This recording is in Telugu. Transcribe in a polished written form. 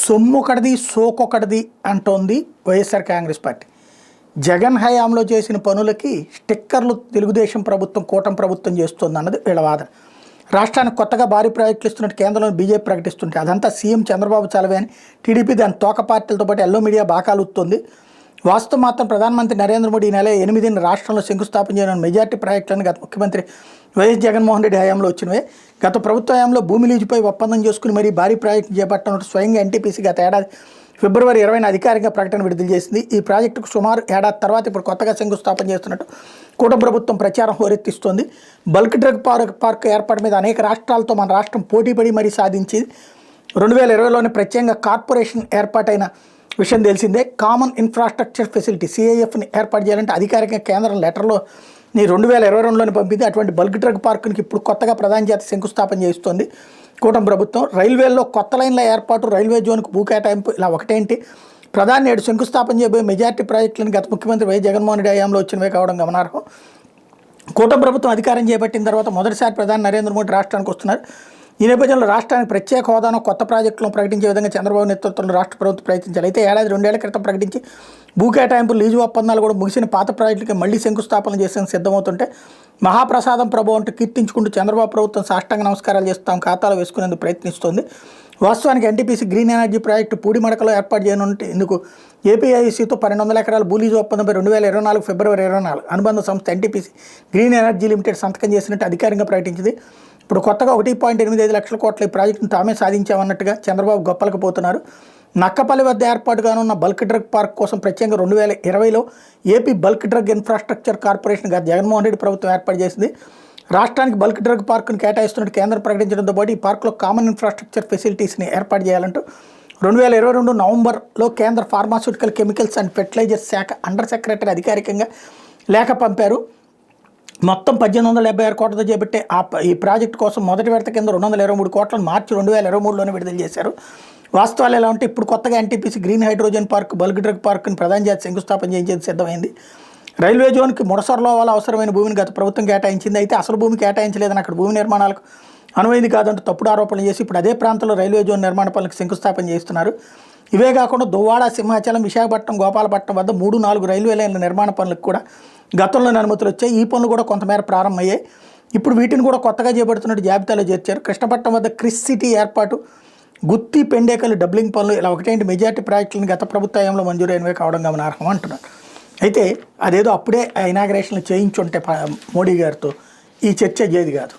సొమ్మొకటిది సోకొకటిది అంటోంది వైఎస్ఆర్ కాంగ్రెస్ పార్టీ. జగన్ హయాంలో చేసిన పనులకి స్టిక్కర్లు తెలుగుదేశం ప్రభుత్వం కూటమి ప్రభుత్వం చేస్తుంది అన్నది వీళ్ళ వాదన. రాష్ట్రానికి కొత్తగా భారీ ప్రాజెక్టులు ఇస్తున్నట్టు కేంద్రంలో బీజేపీ ప్రకటిస్తుంటే అదంతా సీఎం చంద్రబాబు చలవే అని టీడీపీ దాని తోక పార్టీలతో పాటు ఎల్లో మీడియా బాకాలుతుంది. వాస్తవం మాత్రం ప్రధానమంత్రి నరేంద్ర మోడీ ఈ నెల 8న రాష్ట్రంలో శంకుస్థాపన చేయడం మెజార్టీ ప్రాజెక్టులను గత ముఖ్యమంత్రి వైఎస్ జగన్మోహన్ రెడ్డి హయాంలో వచ్చినవే. గత ప్రభుత్వ హయాంలో భూమి లీజుపై ఒప్పందం చేసుకుని మరీ భారీ ప్రాజెక్టు చేపట్టనున్నట్టు స్వయంగా ఎన్టీపీసీ గత ఏడాది ఫిబ్రవరి 20న అధికారిక ప్రకటన విడుదల చేసింది. ఈ ప్రాజెక్టుకు సుమారు ఏడాది తర్వాత ఇప్పుడు కొత్తగా శంకుస్థాపన చేస్తున్నట్టు కూటమి ప్రభుత్వం ప్రచారం హోరెత్తిస్తోంది. బల్క్ డ్రగ్ పార్క్ ఏర్పాటు మీద అనేక రాష్ట్రాలతో మన రాష్ట్రం పోటీపడి మరీ సాధించి 2020లోనే ప్రత్యేకంగా కార్పొరేషన్ ఏర్పాటైన విషయం తెలిసిందే. కామన్ ఇన్ఫ్రాస్ట్రక్చర్ ఫెసిలిటీ CIFని ఏర్పాటు చేయాలంటే అధికారికంగా కేంద్రం లెటర్లో 2022లోనే పంపింది. అటువంటి బల్క్ డ్రగ్ పార్కునికి ఇప్పుడు కొత్తగా ప్రధాన జాతి శంకుస్థాపన చేస్తోంది కూటమి ప్రభుత్వం. రైల్వేల్లో కొత్త లైన్ల ఏర్పాటు, రైల్వే జోన్కు భూ కేటాయింపు, ఇలా ఒకటేంటి ప్రధాని నేడు శంకుస్థాపన చేయబోయే మెజార్టీ ప్రాజెక్టులను గత ముఖ్యమంత్రి వైఎస్ జగన్మోహన్ రెడ్డి హయాంలో వచ్చినవే కావడం గమనార్హం. కూటమి ప్రభుత్వం అధికారం చేపట్టిన తర్వాత మొదటిసారి ప్రధాని నరేంద్ర మోడీ రాష్ట్రానికి వస్తున్నారు. ఈ నేపథ్యంలో రాష్ట్రానికి ప్రత్యేక హోదాను కొత్త ప్రాజెక్టులను ప్రకటించే విధంగా చంద్రబాబు నేతృత్వంలో రాష్ట్ర ప్రభుత్వం ప్రయత్నించాలి. అయితే ఏడాది 2 ఏళ్ల క్రితం ప్రకటించి భూ కేటాయింపు, లీజు ఒప్పందాలు కూడా ముగిసిన పాత ప్రాజెక్టులకి మళ్లీ శంకుస్థాపన చేసేందుకు సిద్ధమవుతుంటే మహాప్రసాదం ప్రభు అంటూ కీర్తించుకుంటూ చంద్రబాబు ప్రభుత్వం సాష్టాంగ నమస్కారాలు చేస్తాం ఖాతాలో వేసుకునేందుకు ప్రయత్నిస్తోంది. వాస్తవానికి ఎన్టీపీసీ గ్రీన్ ఎనర్జీ ప్రాజెక్టు పూడిమడకలో ఏర్పాటు చేయనుంటే ఇందుకు ఏపీఐసీతో 1200 ఎకరాల భూ లీజు ఒప్పందంపై 2024 ఫిబ్రవరి 24 అనుబంధ సంస్థ ఎన్టీపీసీ గ్రీన్ ఎనర్జీ లిమిటెడ్ సంతకం చేసినట్టు అధికారికంగా ప్రకటించింది. ఇప్పుడు కొత్తగా 1.85 లక్షల కోట్ల ఈ ప్రాజెక్టును తామే సాధించామన్నట్టుగా చంద్రబాబు గొప్పలకు పోతున్నారు. నక్కపల్లి వద్ద ఏర్పాటు కానున్న బల్క్ డ్రగ్ పార్క్ కోసం ప్రత్యేకంగా 2020లో AP bulk drug infrastructure corporation గత జగన్మోహన్ రెడ్డి ప్రభుత్వం ఏర్పాటు చేసింది. రాష్ట్రానికి బల్క్ డ్రగ్ పార్కును కేటాయిస్తున్నట్టు కేంద్రం ప్రకటించడంతో పాటు ఈ పార్కులో కామన్ ఇన్ఫ్రాస్ట్రక్చర్ ఫెసిలిటీస్ని ఏర్పాటు చేయాలంటూ 2022 నవంబర్లో కేంద్ర ఫార్మాస్యూటికల్ కెమికల్స్ అండ్ ఫెర్టిలైజర్స్ శాఖ అండర్ సెక్రటరీ అధికారికంగా లేఖ పంపారు. మొత్తం 1876 కోట్లతో చేపట్టే ఈ ప్రాజెక్టు కోసం మొదటి విడత కింద 223 కోట్లను మార్చి 2023లోనే విడుదల చేశారు. వాస్తవాలు ఎలా ఉంటే ఇప్పుడు కొత్తగా NTPC green hydrogen park, bulk drug పార్క్ని ప్రధాన జాతి శంకుస్థాపన చేయించేది సిద్ధమైంది. రైల్వే జోన్కి ముడసర్లో వల్ల అవసరమైన భూమిని గత ప్రభుత్వం కేటాయించింది. అయితే అసలు భూమి కేటాయించలేదని అక్కడ భూమి నిర్మాణాలకు అనువైంది కాదంటూ తప్పుడు ఆరోపణలు చేసి ఇప్పుడు అదే ప్రాంతంలో రైల్వే జోన్ నిర్మాణ పనులకు శంకుస్థాపన చేస్తున్నారు. ఇవే కాకుండా దువ్వాడ, సింహాచలం, విశాఖపట్నం, గోపాలపట్నం వద్ద 3-4 రైల్వే లైన్ల నిర్మాణ పనులకు కూడా గతంలోనే అనుమతులు వచ్చాయి. ఈ పనులు కూడా కొంతమేర ప్రారంభమయ్యాయి. ఇప్పుడు వీటిని కూడా కొత్తగా చేపడుతున్నట్టు జాబితాలో చేర్చారు. కృష్ణపట్నం వద్ద క్రిస్ సిటీ ఏర్పాటు, గుత్తి, పెండేకల్లి డబ్లింగ్ పనులు, ఇలా ఒకటేంటి మెజార్టీ ప్రాజెక్టులను గత ప్రభుత్వ హయాంలో మంజూరైనవే కావడం గమనార్హం అంటున్నారు. అయితే అదేదో అప్పుడే ఇనాగ్రేషన్లు చేయించుంటే మోడీ గారితో ఈ చర్చ అయ్యేది కాదు.